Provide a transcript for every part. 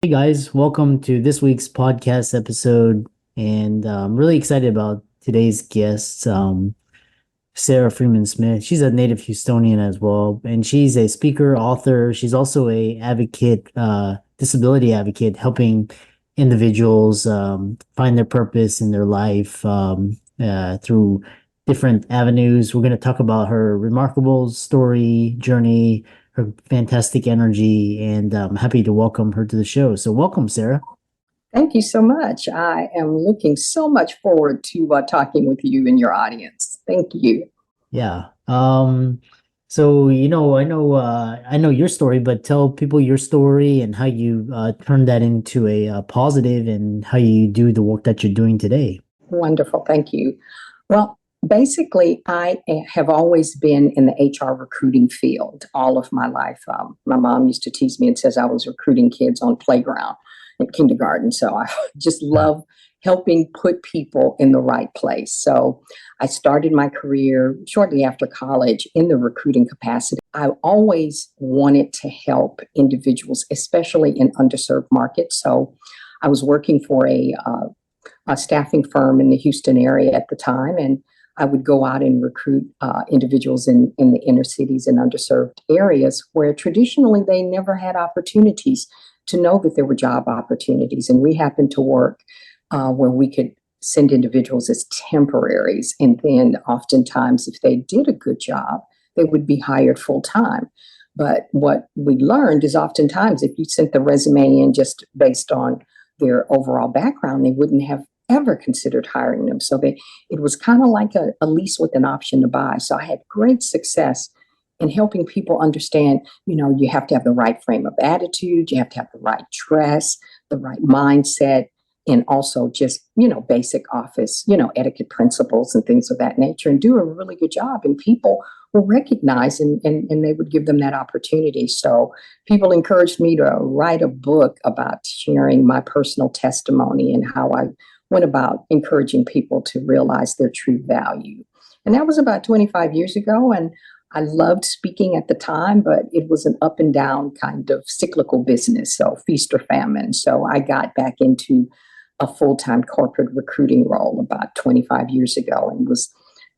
Hey guys, welcome to this week's podcast episode. And I'm really excited about today's guest, Sara Freeman Smith. She's a native Houstonian as well, and she's a speaker, author. She's also a advocate, disability advocate, helping individuals find their purpose in their life through different avenues. We're going to talk about her remarkable story, journey, her fantastic energy, and I'm happy to welcome her to the show. So, welcome, Sarah. Thank you so much. I am looking so much forward to talking with you and your audience. Thank you. Yeah. So I know your story, but tell people your story and how you turned that into a positive and how you do the work that you're doing today. Wonderful. Thank you. Well, basically, I have always been in the HR recruiting field all of my life. My mom used to tease me and says I was recruiting kids on playground in kindergarten. So I just love helping put people in the right place. So I started my career shortly after college in the recruiting capacity. I always wanted to help individuals, especially in underserved markets. So I was working for a staffing firm in the Houston area at the time, and I would go out and recruit individuals in the inner cities and underserved areas where traditionally they never had opportunities to know that there were job opportunities. And we happened to work where we could send individuals as temporaries. And then oftentimes, if they did a good job, they would be hired full time. But what we learned is oftentimes if you sent the resume in just based on their overall background, they wouldn't have ever considered hiring them. So it was kind of like a lease with an option to buy. So I had great success in helping people understand, you have to have the right frame of attitude, you have to have the right dress, the right mindset, and also just, basic office, etiquette principles and things of that nature, and do a really good job. And people will recognize and they would give them that opportunity. So people encouraged me to write a book about sharing my personal testimony and how I went about encouraging people to realize their true value. And that was about 25 years ago. And I loved speaking at the time, but it was an up and down kind of cyclical business, so feast or famine. So I got back into a full-time corporate recruiting role about 25 years ago and was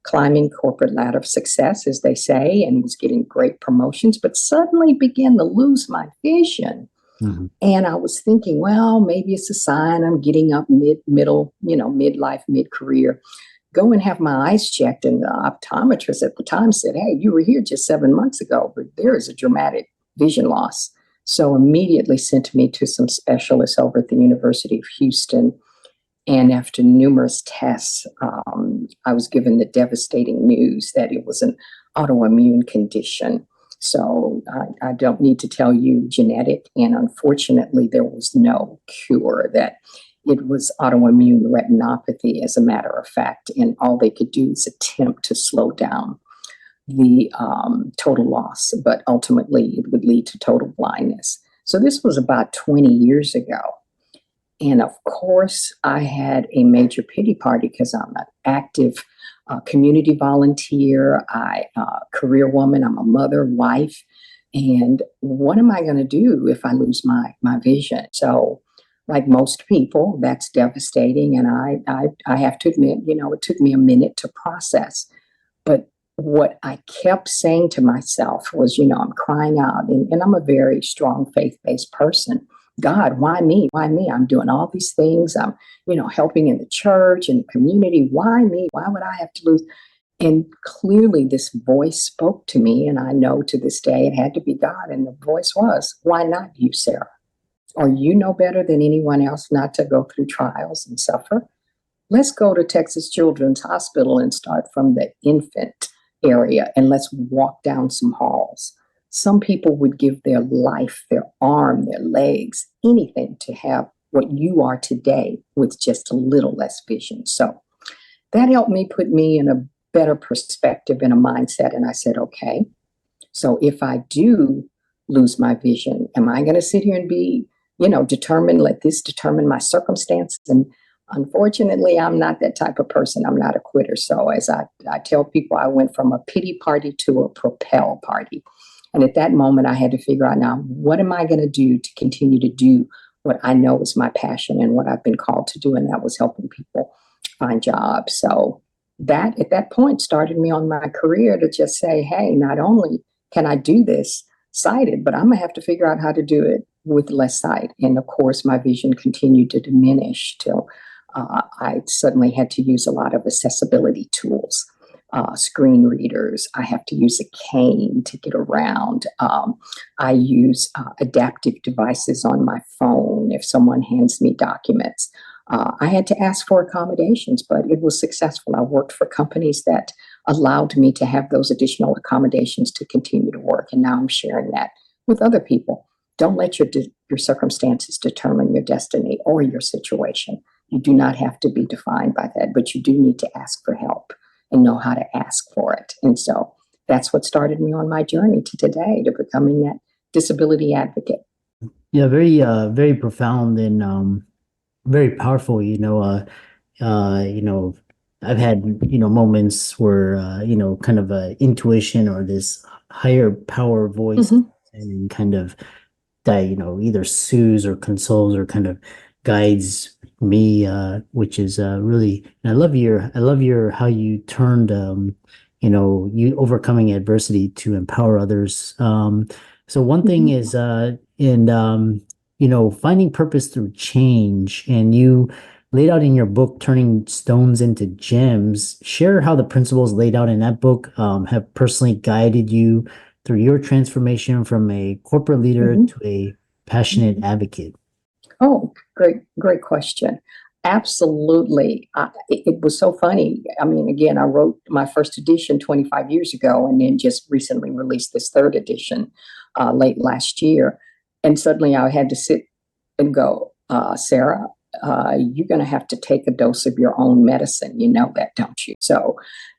climbing corporate ladder of success, as they say, and was getting great promotions, but suddenly began to lose my vision. Mhm. And I was thinking, well, maybe it's a sign I'm getting up midlife, mid-career. Go and have my eyes checked. And the optometrist at the time said, hey, you were here just 7 months ago, but there is a dramatic vision loss. So immediately sent me to some specialists over at the University of Houston. And after numerous tests, I was given the devastating news that it was an autoimmune condition. So I don't need to tell you genetic. And unfortunately, there was no cure. That it was autoimmune retinopathy, as a matter of fact. And all they could do is attempt to slow down the total loss, but ultimately it would lead to total blindness. So this was about 20 years ago. And of course, I had a major pity party because I'm an active community volunteer, career woman, I'm a mother, wife. And what am I going to do if I lose my vision? So, like most people, that's devastating. And I have to admit, it took me a minute to process. But what I kept saying to myself was, I'm crying out, and I'm a very strong faith based person. God, why me? Why me? I'm doing all these things. I'm, helping in the church and the community. Why me? Why would I have to lose? And clearly, this voice spoke to me. And I know to this day it had to be God. And the voice was, why not you, Sarah? Or you know better than anyone else not to go through trials and suffer. Let's go to Texas Children's Hospital and start from the infant area and let's walk down some halls. Some people would give their life, their arm, their legs, anything to have what you are today with just a little less vision. So that helped me put me in a better perspective and a mindset. And I said, okay, so if I do lose my vision, am I going to sit here and be, determined, let this determine my circumstances? And unfortunately, I'm not that type of person. I'm not a quitter. So as I tell people, I went from a pity party to a propel party. And at that moment, I had to figure out now, what am I going to do to continue to do what I know is my passion and what I've been called to do, and that was helping people find jobs. So that at that point started me on my career to just say, hey, not only can I do this sighted, but I'm gonna have to figure out how to do it with less sight. And of course, my vision continued to diminish till I suddenly had to use a lot of accessibility tools, screen readers. I have to use a cane to get around. I use adaptive devices on my phone if someone hands me documents. I had to ask for accommodations, but it was successful. I worked for companies that allowed me to have those additional accommodations to continue to work. And now I'm sharing that with other people. Don't let your circumstances determine your destiny or your situation. You do not have to be defined by that, but you do need to ask for help and know how to ask for it. And so that's what started me on my journey to today, to becoming that disability advocate. Yeah, very profound and very powerful. I've had moments where kind of a intuition or this higher power voice Mm-hmm. and kind of that either soothes or consoles or kind of guides me, which is really. And I love your how you turned you overcoming adversity to empower others. So one thing Mm-hmm. is in finding purpose through change, and you laid out in your book Turning Stones into Gems. Share how the principles laid out in that book have personally guided you through your transformation from a corporate leader Mm-hmm. to a passionate advocate. Oh, great question. Absolutely. It was so funny. I mean, again, I wrote my first edition 25 years ago and then just recently released this third edition late last year. And suddenly I had to sit and go, Sarah, you're going to have to take a dose of your own medicine. You know that, don't you? So,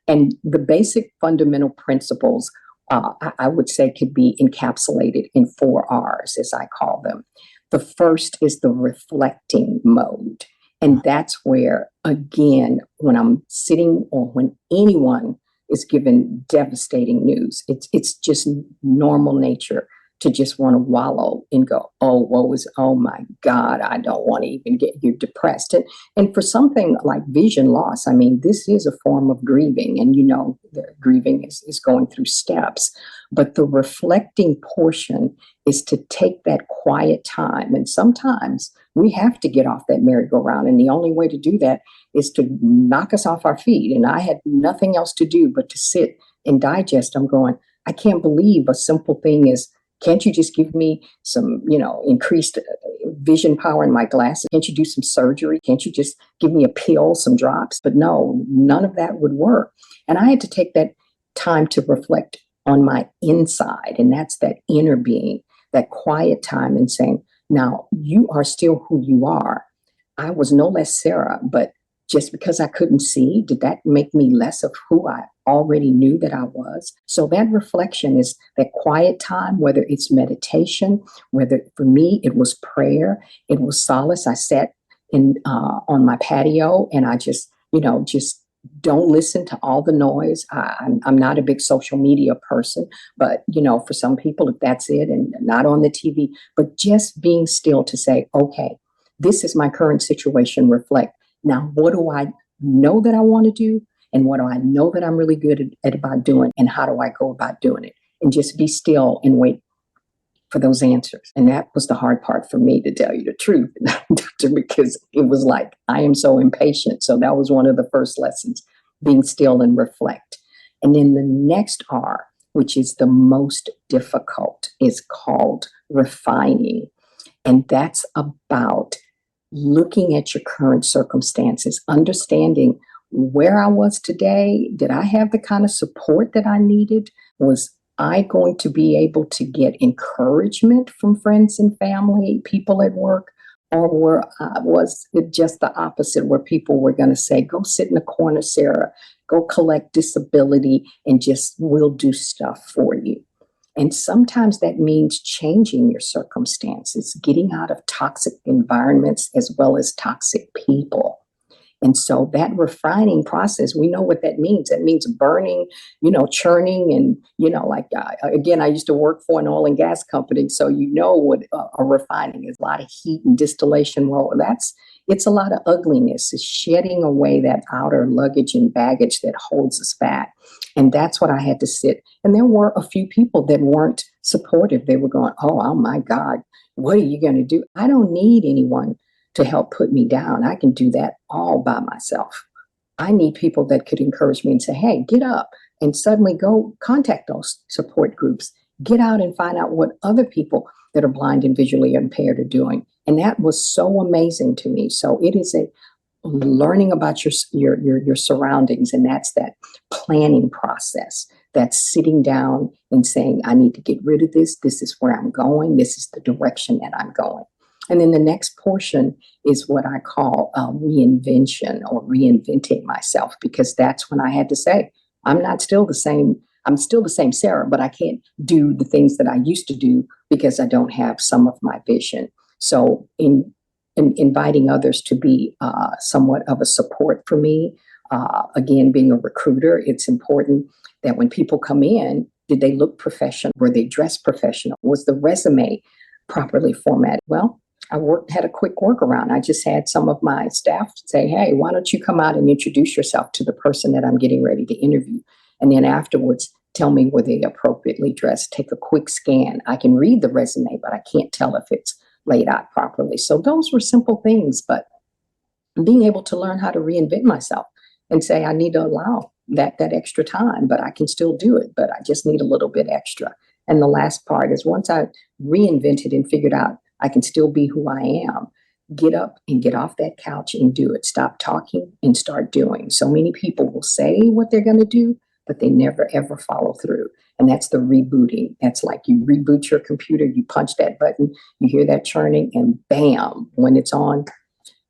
and the basic fundamental principles, I would say, could be encapsulated in 4 R's, as I call them. The first is the reflecting mode. And that's where, again, when I'm sitting or when anyone is given devastating news, it's just normal nature to just want to wallow and go, oh my God, I don't want to even get you depressed. And for something like vision loss, I mean, this is a form of grieving. And the grieving is going through steps. But the reflecting portion is to take that quiet time. And sometimes we have to get off that merry-go-round. And the only way to do that is to knock us off our feet. And I had nothing else to do but to sit and digest. I'm going, I can't believe a simple thing is, can't you just give me some, increased vision power in my glasses? Can't you do some surgery? Can't you just give me a pill, some drops? But no, none of that would work. And I had to take that time to reflect on my inside. And that's that inner being, that quiet time, and saying, now you are still who you are. I was no less Sarah, but just because I couldn't see, did that make me less of who I already knew that I was? So that reflection is that quiet time, whether it's meditation, whether for me it was prayer, it was solace. I sat in on my patio and I just don't listen to all the noise. I'm not a big social media person, but for some people, if that's it, and not on the TV, but just being still to say, okay, this is my current situation. Reflect. Now, what do I know that I want to do? And what do I know that I'm really good at about doing? And how do I go about doing it? And just be still and wait for those answers. And that was the hard part for me, to tell you the truth, because it was like, I am so impatient. So that was one of the first lessons, being still and reflect. And then the next R, which is the most difficult, is called refining. And that's about looking at your current circumstances, understanding where I was today. Did I have the kind of support that I needed? Was I going to be able to get encouragement from friends and family, people at work? Or was it just the opposite, where people were going to say, go sit in the corner, Sarah, go collect disability, and just we'll do stuff for you? And sometimes that means changing your circumstances, getting out of toxic environments as well as toxic people. And so that refining process, we know what that means. That means burning, churning. And, again, I used to work for an oil and gas company. So you know what a refining is, a lot of heat and distillation. Well, it's a lot of ugliness. It's shedding away that outer luggage and baggage that holds us back. And that's what I had to sit. And there were a few people that weren't supportive. They were going, oh my God, what are you going to do? I don't need anyone to help put me down. I can do that all by myself. I need people that could encourage me and say, hey, get up, and suddenly go contact those support groups. Get out and find out what other people that are blind and visually impaired are doing. And that was so amazing to me. So it is a learning about your surroundings, and that's that planning process. That's sitting down and saying, I need to get rid of this. This is where I'm going. This is the direction that I'm going. And then the next portion is what I call reinvention, or reinventing myself, because that's when I had to say, I'm still the same Sara, but I can't do the things that I used to do because I don't have some of my vision. So in inviting others to be somewhat of a support for me, again, being a recruiter, it's important that when people come in, did they look professional? Were they dressed professional? Was the resume properly formatted? Well, I had a quick workaround. I just had some of my staff say, hey, why don't you come out and introduce yourself to the person that I'm getting ready to interview? And then afterwards, tell me were they appropriately dressed. Take a quick scan. I can read the resume, but I can't tell if it's laid out properly. So those were simple things, but being able to learn how to reinvent myself and say, I need to allow that extra time, but I can still do it, but I just need a little bit extra. And the last part is, once I reinvented and figured out I can still be who I am, get up and get off that couch and do it. Stop talking and start doing. So many people will say what they're going to do, but they never, ever follow through. And that's the rebooting. That's like you reboot your computer, you punch that button, you hear that churning, and bam, when it's on,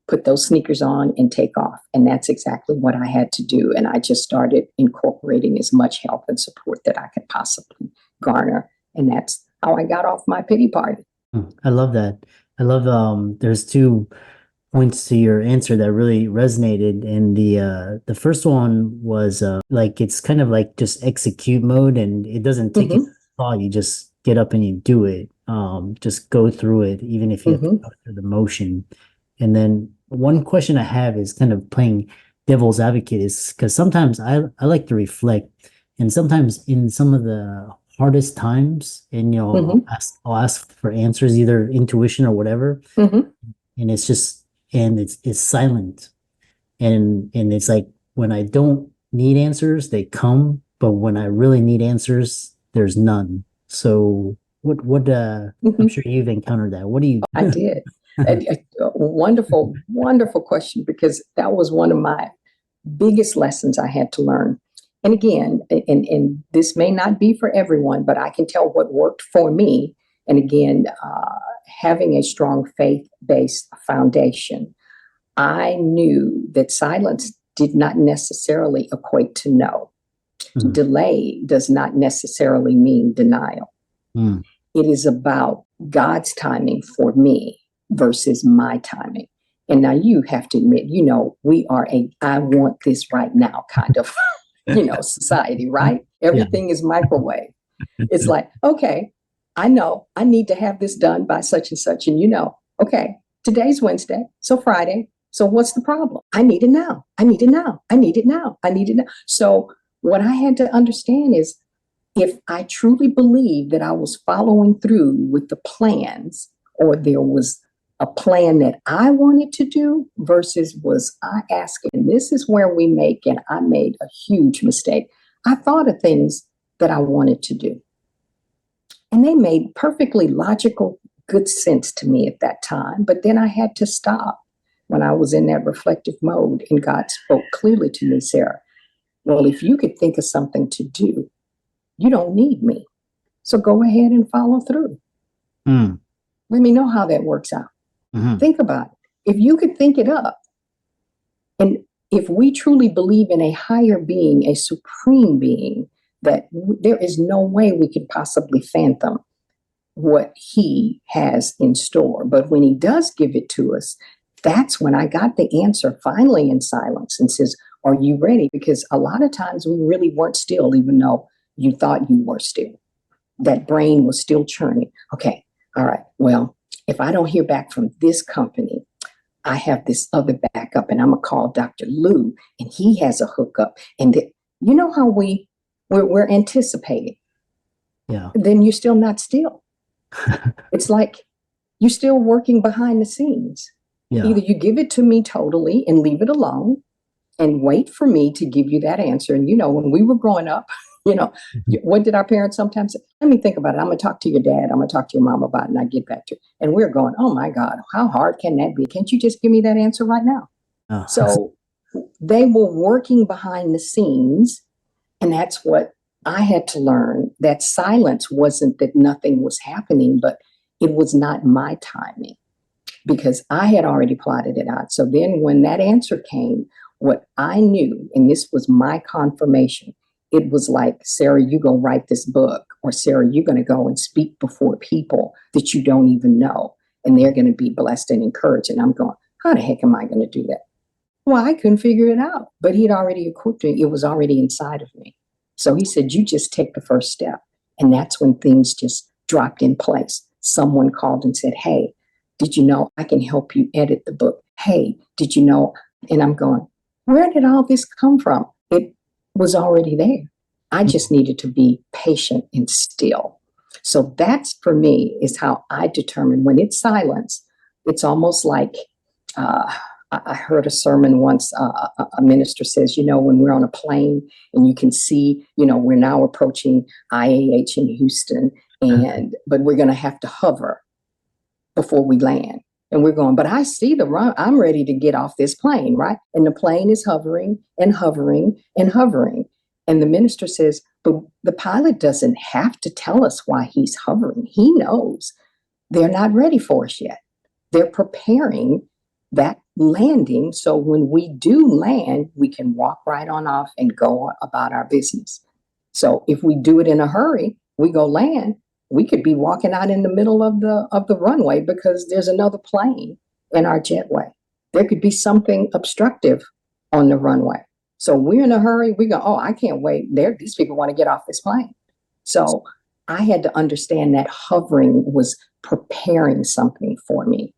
put those sneakers on and take off. And that's exactly what I had to do. And I just started incorporating as much help and support that I could possibly garner. And that's how I got off my pity party. I love that. I love there's two points to your answer that really resonated. And the first one was like, it's kind of like just execute mode, and it doesn't take any thought. You just get up and you do it. Just go through it, even if you have to go through the motion. And then one question I have is kind of playing devil's advocate, is because sometimes I like to reflect, and sometimes in some of the hardest times, and I'll ask for answers, either intuition or whatever, and it's just, and it's silent, and it's like, when I don't need answers, they come, but when I really need answers, there's none. So what I'm sure you've encountered that. What do you I did. A wonderful, wonderful question, because that was one of my biggest lessons I had to learn. And again, and this may not be for everyone, but I can tell what worked for me. And again, having a strong faith-based foundation, I knew that silence did not necessarily equate to no. Delay does not necessarily mean denial. It is about God's timing for me versus my timing. And now you have to admit, we are I want this right now kind of, society, right? Everything is microwave. It's like, okay, I know I need to have this done by such and such. And okay, today's Wednesday, so Friday. So what's the problem? I need it now. I need it now. I need it now. I need it now. So what I had to understand is, if I truly believed that I was following through with the plans, or there was a plan that I wanted to do versus was I asking, this is where we and I made a huge mistake. I thought of things that I wanted to do, and they made perfectly logical, good sense to me at that time. But then I had to stop when I was in that reflective mode, and God spoke clearly to me, Sara. Well, if you could think of something to do, you don't need me. So go ahead and follow through. Let me know how that works out. Think about it. If you could think it up, and if we truly believe in a higher being, a supreme being, that there is no way we could possibly fathom what he has in store. But when he does give it to us, That's when I got the answer finally in silence and says, are you ready? Because a lot of times we really weren't still, even though you thought you were still. That brain was still churning. Okay, all right, well, if I don't hear back from this company, I have this other backup, and I'm gonna call Dr. Lou, and he has a hookup. And you know how we're anticipating. Yeah. Then you're still not still. It's like you're still working behind the scenes. Yeah. Either you give it to me totally and leave it alone and wait for me to give you that answer. And when we were growing up, what did our parents sometimes say? Let me think about it. I'm going to talk to your dad. I'm going to talk to your mom about it, and I get back to it. And we're going, oh my God, how hard can that be? Can't you just give me that answer right now? Oh. So they were working behind the scenes. And that's what I had to learn. That silence wasn't that nothing was happening, but it was not my timing, because I had already plotted it out. So then when that answer came, what I knew, and this was my confirmation, it was like, Sarah, you're going to write this book, or Sarah, you're going to go and speak before people that you don't even know, and they're going to be blessed and encouraged. And I'm going, how the heck am I going to do that? Well, I couldn't figure it out, but he'd already equipped me. It was already inside of me. So he said, you just take the first step. And that's when things just dropped in place. Someone called and said, hey, did you know I can help you edit the book? Hey, did you know? And I'm going, where did all this come from? It was already there. I just needed to be patient and still. So that's, for me, is how I determine when it's silence. It's almost like, I heard a sermon once, a minister says, when we're on a plane and you can see, we're now approaching IAH in Houston, but we're going to have to hover before we land. And we're going, but I see the run. I'm ready to get off this plane, right? And the plane is hovering and hovering and hovering. And the minister says, but the pilot doesn't have to tell us why he's hovering. He knows they're not ready for us yet. They're preparing that landing. So when we do land, we can walk right on off and go about our business. So if we do it in a hurry, we go land, we could be walking out in the middle of the runway because there's another plane in our jetway. There could be something obstructive on the runway. So we're in a hurry. We go, oh, I can't wait. These people want to get off this plane. So I had to understand that hovering was preparing something for me.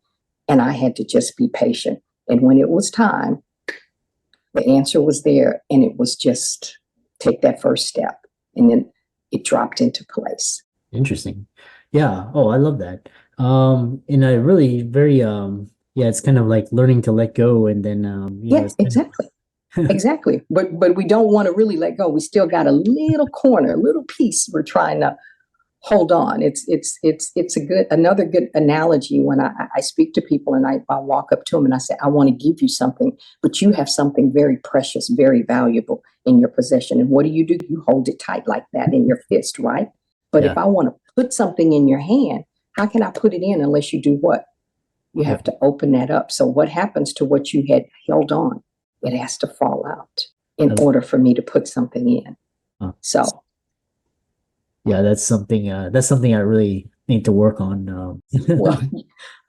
And I had to just be patient. And when it was time, the answer was there. And it was just take that first step. And then it dropped into place. Interesting. Yeah. Oh, I love that. And I really it's kind of like learning to let go, and then Yeah, exactly. Exactly. But we don't want to really let go. We still got a little corner, a little piece we're trying to hold on. It's another good analogy when I speak to people, and I walk up to them and I say, I want to give you something, but you have something very precious, very valuable in your possession. And what do? You hold it tight like that in your fist, right? But if I want to put something in your hand, how can I put it in unless you do what? You have to open that up. So what happens to what you had held on? It has to fall out in order for me to put something in. So yeah, that's something I really need to work on. Well,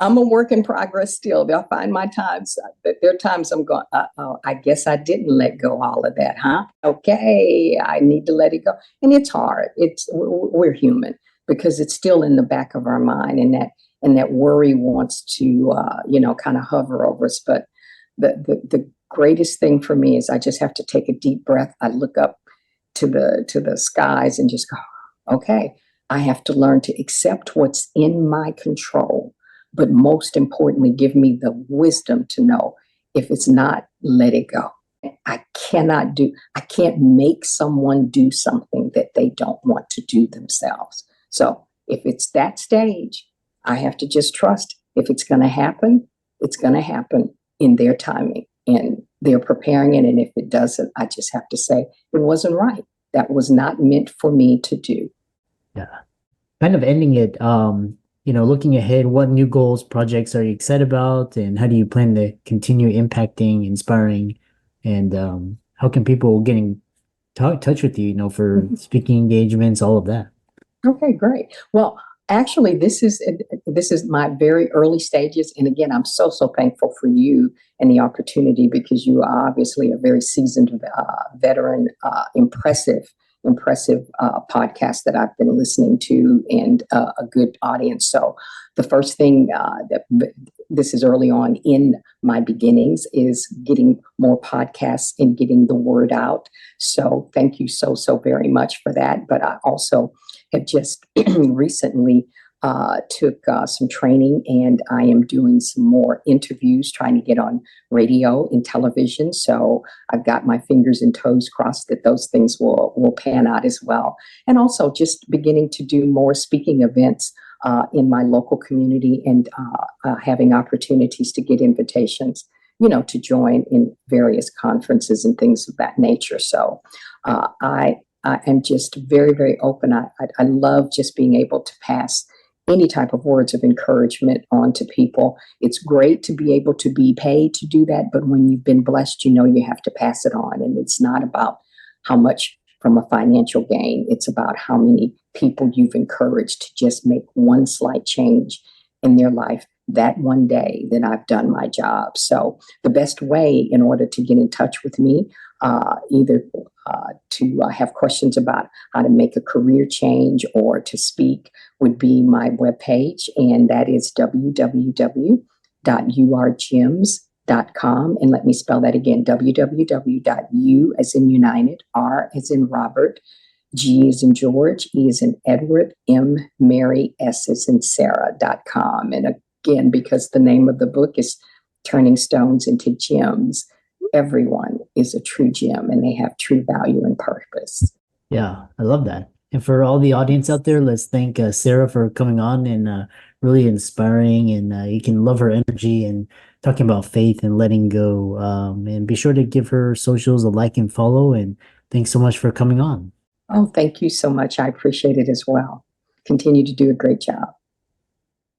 I'm a work in progress still. I'll find my times. There are times I'm going, I guess I didn't let go all of that, huh? Okay, I need to let it go. And it's hard. We're human, because it's still in the back of our mind, and that worry wants to, kind of hover over us. But the greatest thing for me is I just have to take a deep breath. I look up to the skies and just go, okay, I have to learn to accept what's in my control, but most importantly, give me the wisdom to know if it's not, let it go. I can't make someone do something that they don't want to do themselves. So if it's that stage, I have to just trust if it's going to happen, it's going to happen in their timing, and they're preparing it. And if it doesn't, I just have to say, it wasn't right. That was not meant for me to do. Yeah. Kind of ending it, looking ahead, what new goals, projects are you excited about, and how do you plan to continue impacting, inspiring, and how can people get in touch with you, for speaking engagements, all of that? Okay, great. Well, Actually, this is my very early stages, and again, I'm so thankful for you and the opportunity because you are obviously a very seasoned veteran, impressive podcast that I've been listening to, and a good audience. So, the first thing that this is early on in my beginnings is getting more podcasts and getting the word out. So, thank you so very much for that. But I also have just recently took some training, and I am doing some more interviews, trying to get on radio and television. So I've got my fingers and toes crossed that those things will pan out as well. And also just beginning to do more speaking events in my local community, and having opportunities to get invitations, to join in various conferences and things of that nature. So I am just very open. I love just being able to pass any type of words of encouragement on to people. It's great to be able to be paid to do that, but when you've been blessed, you have to pass it on. And it's not about how much from a financial gain. It's about how many people you've encouraged to just make one slight change in their life that one day that I've done my job. So the best way in order to get in touch with me, either to have questions about how to make a career change or to speak, would be my webpage, and that is www.urgyms.com. And let me spell that again, www.u as in United, R as in Robert, G as in George, E as in Edward, M Mary, S as in Sarah.com. And again, because the name of the book is Turning Stones into Gems, everyone is a true gem and they have true value and purpose. Yeah, I love that. And for all the audience out there, let's thank Sarah for coming on and really inspiring. And you can love her energy and talking about faith and letting go. And be sure to give her socials a like and follow. And thanks so much for coming on. Oh, thank you so much. I appreciate it as well. Continue to do a great job.